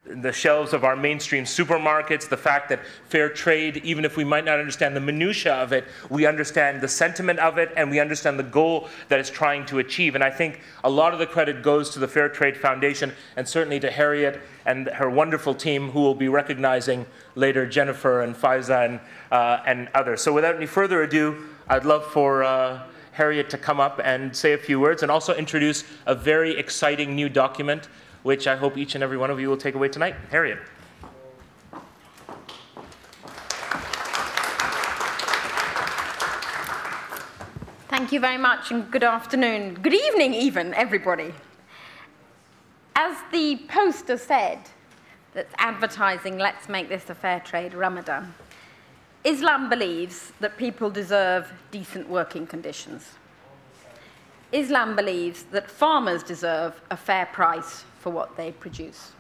the shelves of our mainstream supermarkets, the fact that fair trade, even if we might not understand the minutiae of it, we understand the sentiment of it and we understand the goal that it's trying to achieve. And I think a lot of the credit goes to the Fairtrade Foundation and certainly to Harriet and her wonderful team, who will be recognizing later Jennifer and Faiza and others. So without any further ado, I'd love for Harriet to come up and say a few words and also introduce a very exciting new document which I hope each and every one of you will take away tonight. Harriet. Thank you very much, and good afternoon. Good evening, even, everybody. As the poster said, that's advertising, let's make this a Fairtrade Ramadan. Islam believes that people deserve decent working conditions. Islam believes that farmers deserve a fair price for what they produce.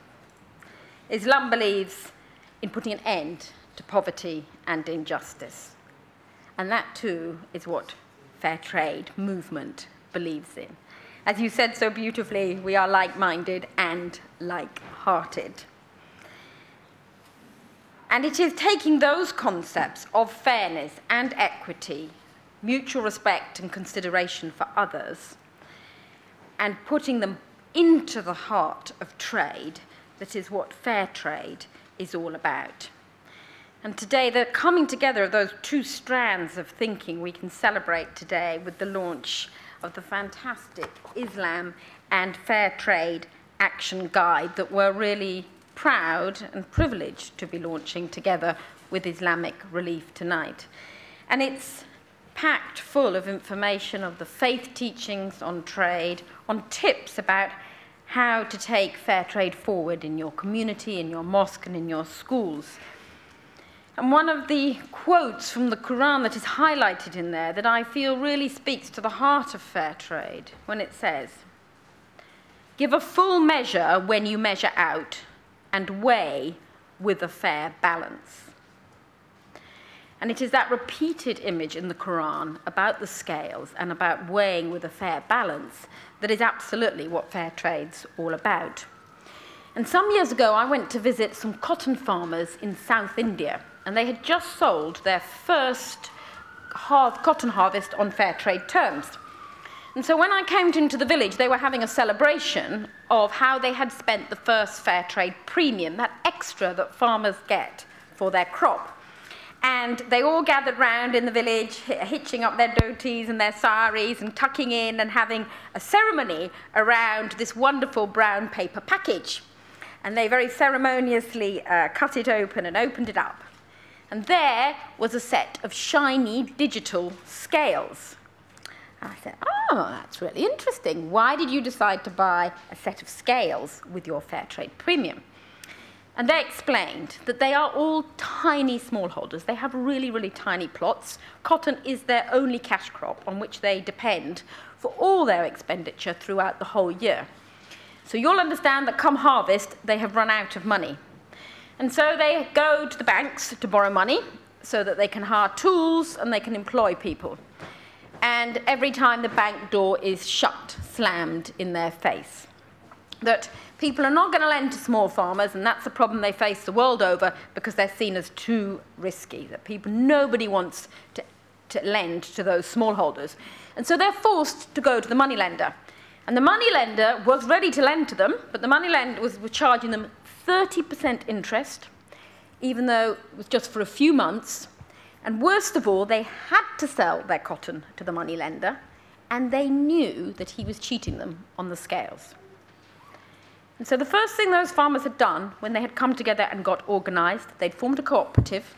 Islam believes in putting an end to poverty and injustice. And that too is what fair trade movement believes in. As you said so beautifully, we are like-minded and like-hearted. And it is taking those concepts of fairness and equity, mutual respect and consideration for others, and putting them into the heart of trade that is what fair trade is all about. And today, the coming together of those two strands of thinking we can celebrate today with the launch of the fantastic Islam and Fair Trade Action Guide that we're really proud and privileged to be launching together with Islamic Relief tonight. And it's packed full of information of the faith teachings on trade, on tips about how to take fair trade forward in your community, in your mosque, and in your schools. And one of the quotes from the Quran that is highlighted in there that I feel really speaks to the heart of fair trade, when it says, "Give a full measure when you measure out, and weigh with a fair balance." And it is that repeated image in the Quran about the scales and about weighing with a fair balance that is absolutely what fair trade's all about. And some years ago, I went to visit some cotton farmers in South India, and they had just sold their first cotton harvest on fair trade terms. And so when I came into the village, they were having a celebration of how they had spent the first fair trade premium, that extra that farmers get for their crop. And they all gathered round in the village, hitching up their dhotis and their saris and tucking in and having a ceremony around this wonderful brown paper package. And they very ceremoniously cut it open and opened it up. And there was a set of shiny digital scales. And I said, "Oh, that's really interesting. Why did you decide to buy a set of scales with your fair trade premium?" And they explained that they are all tiny smallholders. They have really, really tiny plots. Cotton is their only cash crop on which they depend for all their expenditure throughout the whole year. So you'll understand that come harvest, they have run out of money. And so they go to the banks to borrow money so that they can hire tools and they can employ people. And every time the bank door is shut, slammed in their face, that people are not going to lend to small farmers, and that's a problem they face the world over because they're seen as too risky, that nobody wants to lend to those smallholders. And so they're forced to go to the moneylender. And the moneylender was ready to lend to them, but the moneylender was charging them 30% interest, even though it was just for a few months. And worst of all, they had to sell their cotton to the moneylender, and they knew that he was cheating them on the scales. And so the first thing those farmers had done when they had come together and got organized, they'd formed a cooperative.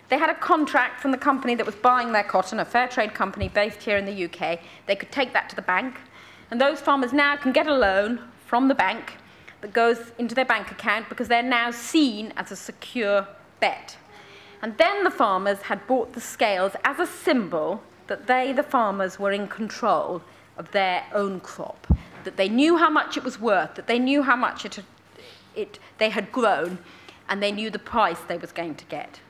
They had a contract from the company that was buying their cotton, a fair trade company based here in the UK. They could take that to the bank. And those farmers now can get a loan from the bank that goes into their bank account because they're now seen as a secure bet. And then the farmers had bought the scales as a symbol that they, the farmers, were in control of their own crop, that they knew how much it was worth, that they knew how much they had grown, and they knew the price they was going to get.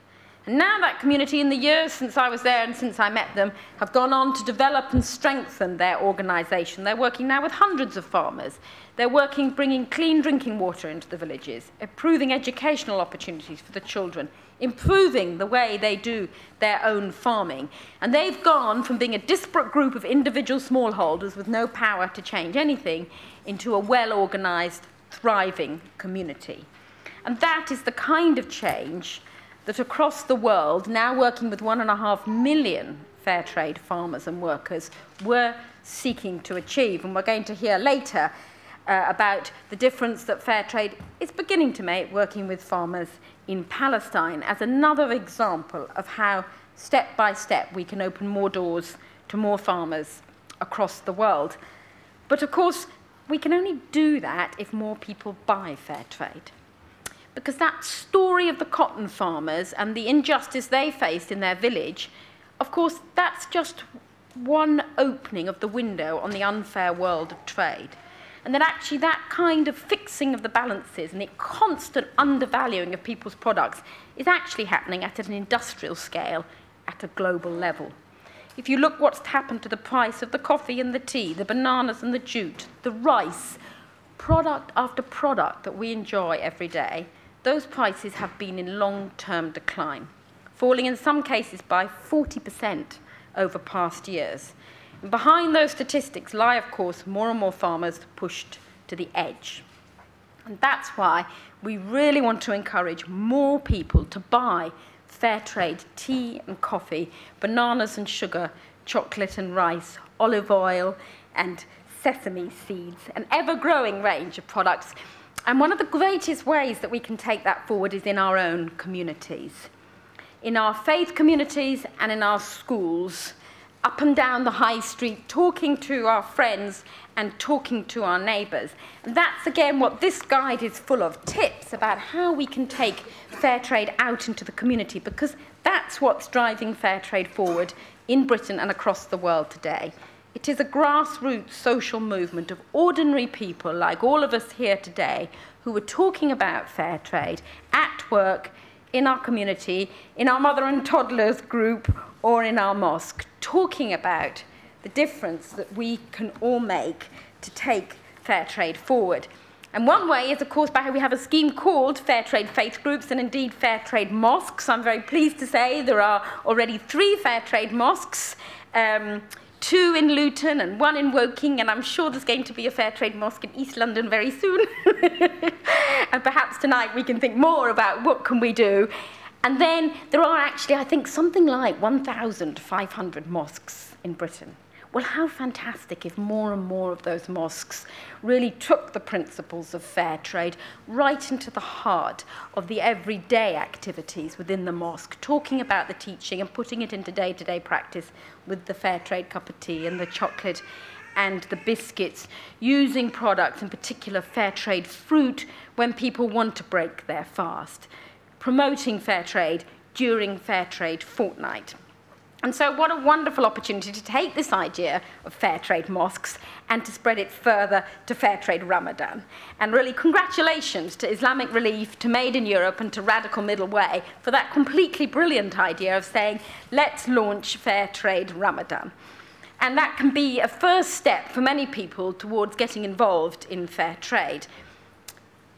And now that community, in the years since I was there and since I met them, have gone on to develop and strengthen their organisation. They're working now with hundreds of farmers. They're working bringing clean drinking water into the villages, improving educational opportunities for the children, improving the way they do their own farming. And they've gone from being a disparate group of individual smallholders with no power to change anything into a well-organised, thriving community. And that is the kind of change that across the world, now working with 1.5 million fair trade farmers and workers, we're seeking to achieve. And we're going to hear later about the difference that fair trade is beginning to make working with farmers in Palestine as another example of how, step by step, we can open more doors to more farmers across the world. But of course, we can only do that if more people buy fair trade. Because that story of the cotton farmers and the injustice they faced in their village, of course, that's just one opening of the window on the unfair world of trade. And that actually that kind of fixing of the balances and the constant undervaluing of people's products is actually happening at an industrial scale at a global level. If you look what's happened to the price of the coffee and the tea, the bananas and the jute, the rice, product after product that we enjoy every day, those prices have been in long-term decline, falling in some cases by 40% over past years. And behind those statistics lie, of course, more and more farmers pushed to the edge. And that's why we really want to encourage more people to buy fair trade tea and coffee, bananas and sugar, chocolate and rice, olive oil and sesame seeds, an ever-growing range of products. And one of the greatest ways that we can take that forward is in our own communities. In our faith communities and in our schools, up and down the high street, talking to our friends and talking to our neighbours. And that's, again, what this guide is full of, tips about how we can take fair trade out into the community, because that's what's driving fair trade forward in Britain and across the world today. It is a grassroots social movement of ordinary people like all of us here today who are talking about fair trade at work, in our community, in our mother and toddlers group, or in our mosque, talking about the difference that we can all make to take fair trade forward. And one way is, of course, by how we have a scheme called Fair Trade Faith Groups and indeed Fair Trade Mosques. I'm very pleased to say there are already 3 Fair Trade Mosques, 2 in Luton and 1 in Woking, and I'm sure there's going to be a Fair Trade Mosque in East London very soon. And perhaps tonight we can think more about what can we do. And then there are actually, I think, something like 1,500 mosques in Britain. Well, how fantastic if more and more of those mosques really took the principles of fair trade right into the heart of the everyday activities within the mosque, talking about the teaching and putting it into day-to-day practice with the fair trade cup of tea and the chocolate and the biscuits, using products, in particular fair trade fruit, when people want to break their fast, promoting fair trade during Fair Trade Fortnight. And so what a wonderful opportunity to take this idea of fair trade mosques and to spread it further to Fairtrade Ramadan. And really congratulations to Islamic Relief, to Made in Europe and to Radical Middle Way for that completely brilliant idea of saying, let's launch Fairtrade Ramadan. And that can be a first step for many people towards getting involved in fair trade.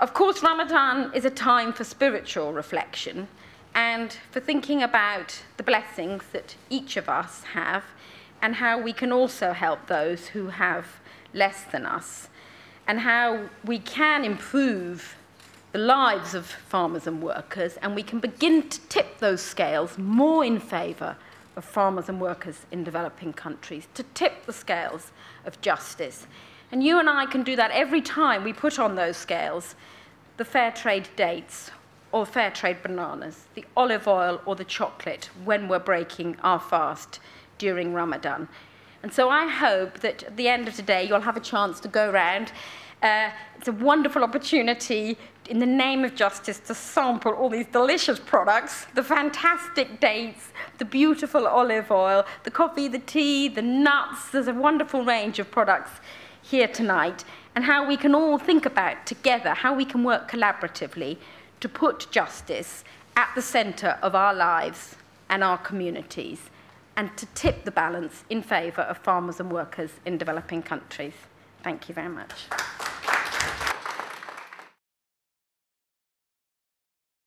Of course, Ramadan is a time for spiritual reflection and for thinking about the blessings that each of us have and how we can also help those who have less than us, and how we can improve the lives of farmers and workers, and we can begin to tip those scales more in favour of farmers and workers in developing countries, to tip the scales of justice. And you and I can do that every time we put on those scales the fair trade dates or fair trade bananas, the olive oil or the chocolate when we're breaking our fast during Ramadan. And so I hope that at the end of today you'll have a chance to go around. It's a wonderful opportunity in the name of justice to sample all these delicious products, the fantastic dates, the beautiful olive oil, the coffee, the tea, the nuts. There's a wonderful range of products here tonight, and how we can all think about together how we can work collaboratively to put justice at the centre of our lives and our communities, and to tip the balance in favour of farmers and workers in developing countries. Thank you very much.